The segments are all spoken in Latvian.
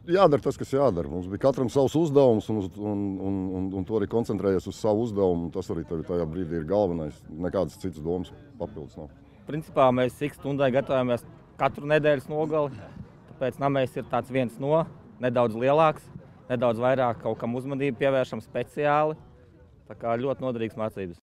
Jādara tas, kas jādara. Mums bija katram savs uzdevums, un to arī koncentrējies uz savu uzdevumu. Tas arī tajā brīdī ir galvenais. Nekādas citas domas papildus nav. Principā mēs ik stundai gatavojamies katru nedēļas nogali. Tāpēc namējs ir tāds viens no, nedaudz lielāks, nedaudz vairāk kaut kam uzmanību pievēršam speciāli. Tā kā ļoti noderīgs mācības.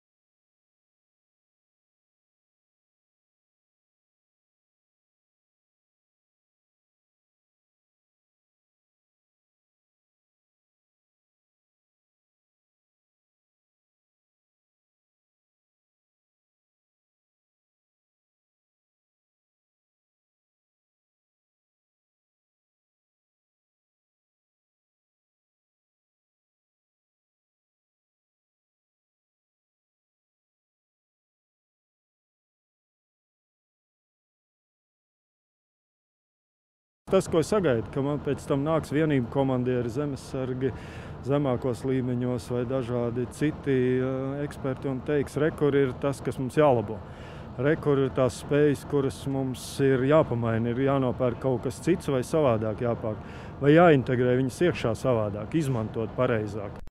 Tas, ko sagaidu, ka man pēc tam nāks vienību komandieri, zemesargi zemākos līmeņos vai dažādi citi eksperti un teiks, rekur ir tas, kas mums jālabo. Rekur ir tās spējas, kuras mums ir jāpamaina, ir jānopērk kaut kas cits vai savādāk jāpāk, vai jāintegrē viņas iekšā savādāk, izmantot pareizāk.